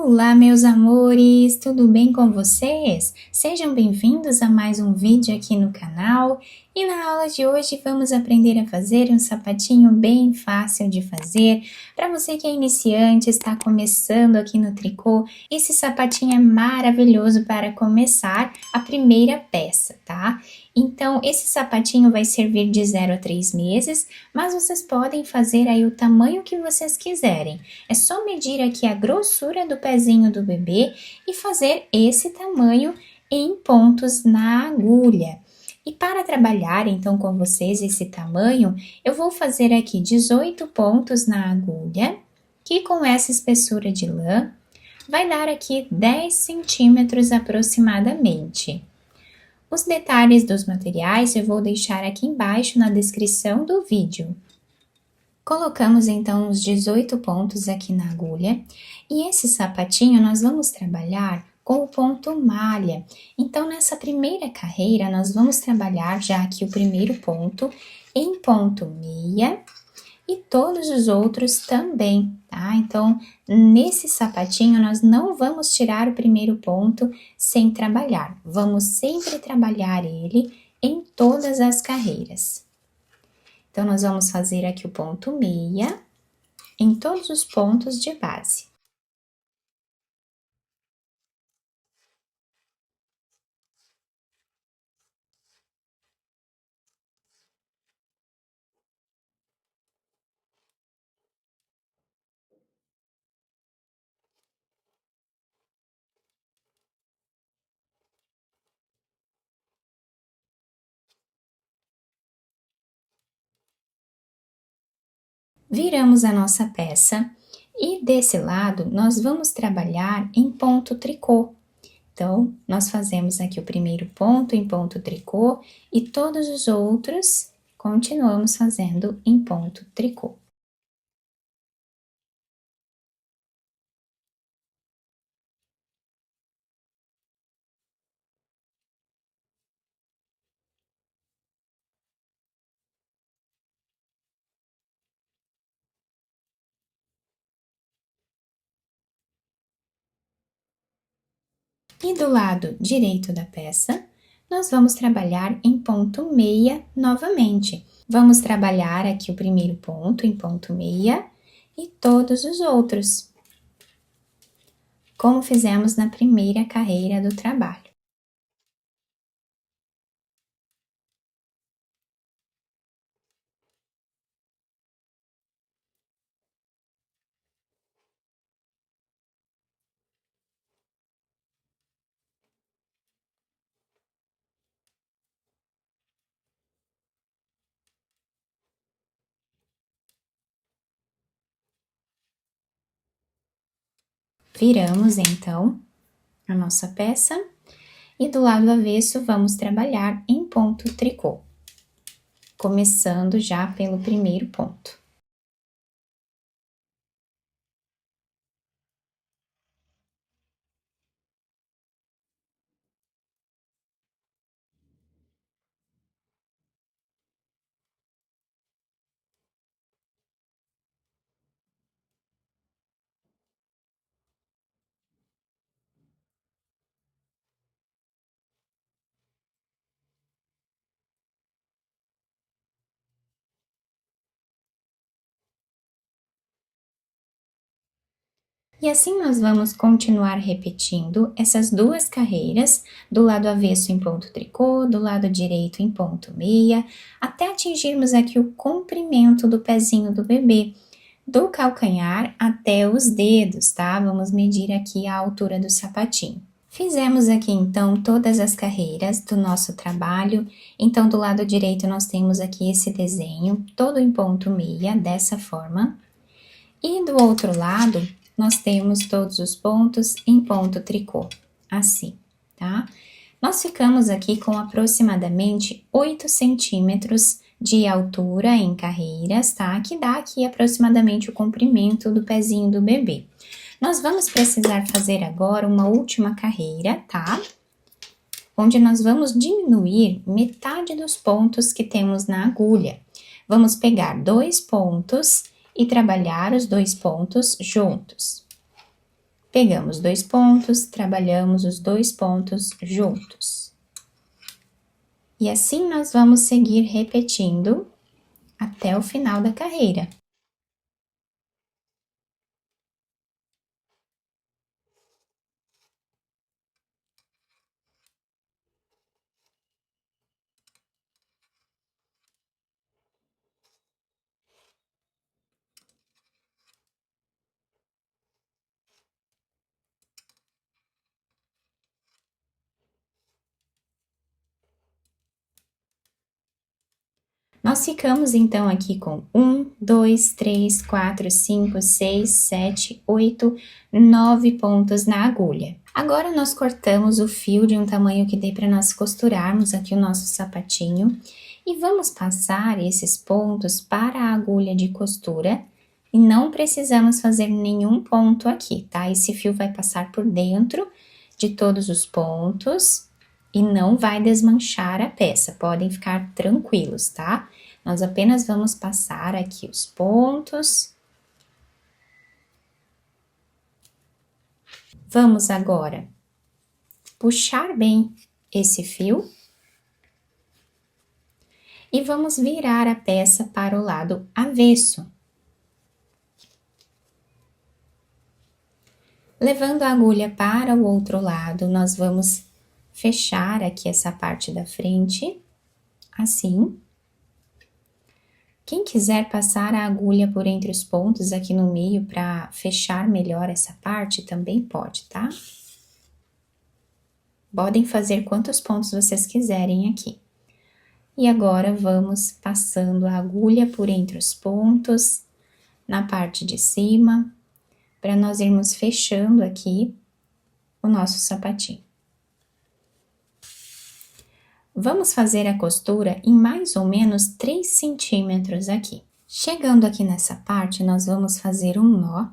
Olá, meus amores, tudo bem com vocês? Sejam bem-vindos a mais um vídeo aqui no canal. E na aula de hoje vamos aprender a fazer um sapatinho bem fácil de fazer. Para você que é iniciante, está começando aqui no tricô, esse sapatinho é maravilhoso para começar a primeira peça, tá? Então, esse sapatinho vai servir de 0 a 3 meses, mas vocês podem fazer aí o tamanho que vocês quiserem. É só medir aqui a grossura do pezinho do bebê e fazer esse tamanho em pontos na agulha. E para trabalhar então com vocês esse tamanho, eu vou fazer aqui 18 pontos na agulha, que com essa espessura de lã vai dar aqui 10 centímetros aproximadamente. Os detalhes dos materiais eu vou deixar aqui embaixo na descrição do vídeo. Colocamos então os 18 pontos aqui na agulha e esse sapatinho nós vamos trabalhar com o ponto malha. Então, nessa primeira carreira, nós vamos trabalhar já aqui o primeiro ponto em ponto meia e todos os outros também, tá? Então, nesse sapatinho, nós não vamos tirar o primeiro ponto sem trabalhar. Vamos sempre trabalhar ele em todas as carreiras. Então, nós vamos fazer aqui o ponto meia em todos os pontos de base. Viramos a nossa peça e desse lado nós vamos trabalhar em ponto tricô. Então, nós fazemos aqui o primeiro ponto em ponto tricô e todos os outros continuamos fazendo em ponto tricô. E do lado direito da peça, nós vamos trabalhar em ponto meia novamente. Vamos trabalhar aqui o primeiro ponto em ponto meia e todos os outros, como fizemos na primeira carreira do trabalho. Viramos, então, a nossa peça e do lado avesso vamos trabalhar em ponto tricô, começando já pelo primeiro ponto. E assim nós vamos continuar repetindo essas duas carreiras, do lado avesso em ponto tricô, do lado direito em ponto meia, até atingirmos aqui o comprimento do pezinho do bebê, do calcanhar até os dedos, tá? Vamos medir aqui a altura do sapatinho. Fizemos aqui então todas as carreiras do nosso trabalho, então do lado direito nós temos aqui esse desenho, todo em ponto meia, dessa forma, e do outro lado nós temos todos os pontos em ponto tricô, assim, tá? Nós ficamos aqui com aproximadamente 8 centímetros de altura em carreiras, tá? Que dá aqui aproximadamente o comprimento do pezinho do bebê. Nós vamos precisar fazer agora uma última carreira, tá? Onde nós vamos diminuir metade dos pontos que temos na agulha. Vamos pegar 2 pontos e trabalhar os 2 pontos juntos. Pegamos 2 pontos, trabalhamos os 2 pontos juntos. E assim nós vamos seguir repetindo até o final da carreira. Nós ficamos então aqui com 1, 2, 3, 4, 5, 6, 7, 8, 9 pontos na agulha. Agora nós cortamos o fio de um tamanho que dê para nós costurarmos aqui o nosso sapatinho e vamos passar esses pontos para a agulha de costura e não precisamos fazer nenhum ponto aqui, tá? Esse fio vai passar por dentro de todos os pontos e não vai desmanchar a peça, podem ficar tranquilos, tá? Nós apenas vamos passar aqui os pontos. Vamos agora puxar bem esse fio e vamos virar a peça para o lado avesso. Levando a agulha para o outro lado, nós vamos fechar aqui essa parte da frente, assim. Quem quiser passar a agulha por entre os pontos aqui no meio para fechar melhor essa parte, também pode, tá? Podem fazer quantos pontos vocês quiserem aqui. E agora vamos passando a agulha por entre os pontos, na parte de cima, para nós irmos fechando aqui o nosso sapatinho. Vamos fazer a costura em mais ou menos 3 centímetros aqui. Chegando aqui nessa parte, nós vamos fazer um nó.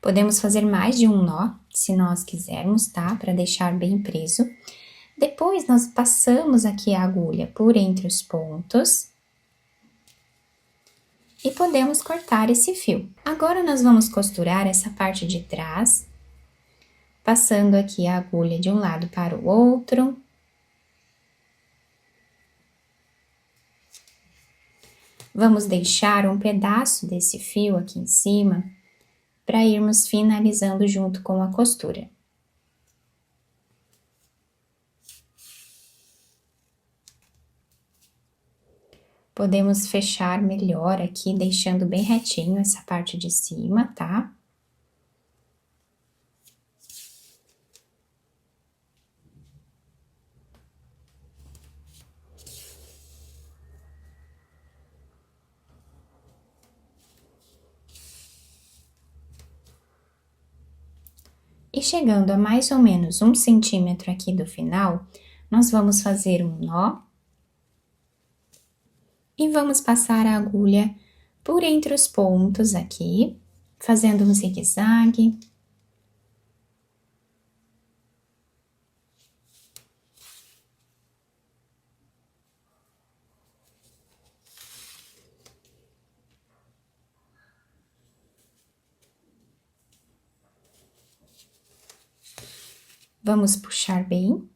Podemos fazer mais de um nó, se nós quisermos, tá? Para deixar bem preso. Depois, nós passamos aqui a agulha por entre os pontos. E podemos cortar esse fio. Agora, nós vamos costurar essa parte de trás, passando aqui a agulha de um lado para o outro. Vamos deixar um pedaço desse fio aqui em cima para irmos finalizando junto com a costura. Podemos fechar melhor aqui, deixando bem retinho essa parte de cima, tá? E chegando a mais ou menos 1 centímetro aqui do final, nós vamos fazer um nó. E vamos passar a agulha por entre os pontos aqui, fazendo um zigue-zague. Vamos puxar bem.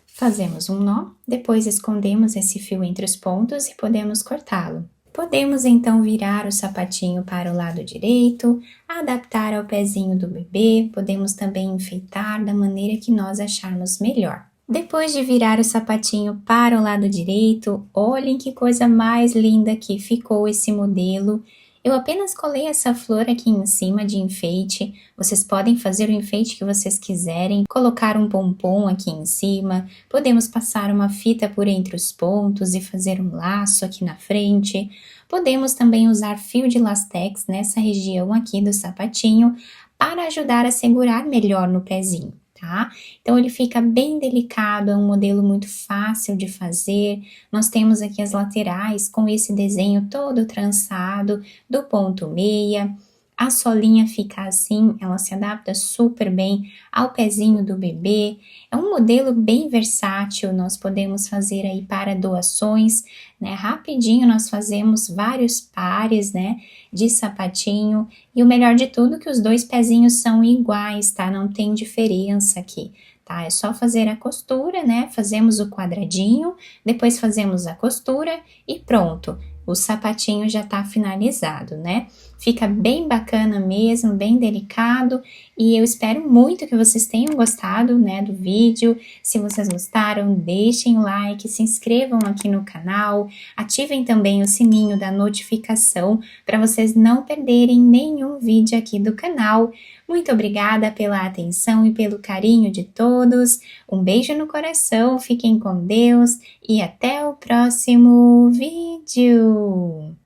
Fazemos um nó, depois escondemos esse fio entre os pontos e podemos cortá-lo. Podemos então virar o sapatinho para o lado direito, adaptar ao pezinho do bebê, podemos também enfeitar da maneira que nós acharmos melhor. Depois de virar o sapatinho para o lado direito, olhem que coisa mais linda que ficou esse modelo. Eu apenas colei essa flor aqui em cima de enfeite, vocês podem fazer o enfeite que vocês quiserem, colocar um pompom aqui em cima, podemos passar uma fita por entre os pontos e fazer um laço aqui na frente, podemos também usar fio de lastex nessa região aqui do sapatinho para ajudar a segurar melhor no pezinho. Tá? Então, ele fica bem delicado, é um modelo muito fácil de fazer. Nós temos aqui as laterais com esse desenho todo trançado do ponto meia. A solinha fica assim, ela se adapta super bem ao pezinho do bebê. É um modelo bem versátil, nós podemos fazer aí para doações, né? Rapidinho nós fazemos vários pares, né, de sapatinho. E o melhor de tudo é que os dois pezinhos são iguais, tá? Não tem diferença aqui. Tá, é só fazer a costura, né? Fazemos o quadradinho, depois fazemos a costura e pronto. O sapatinho já tá finalizado, né? Fica bem bacana mesmo, bem delicado, e eu espero muito que vocês tenham gostado, né, do vídeo. Se vocês gostaram, deixem o like, se inscrevam aqui no canal, ativem também o sininho da notificação para vocês não perderem nenhum vídeo aqui do canal. Muito obrigada pela atenção e pelo carinho de todos. Um beijo no coração, fiquem com Deus e até o próximo vídeo!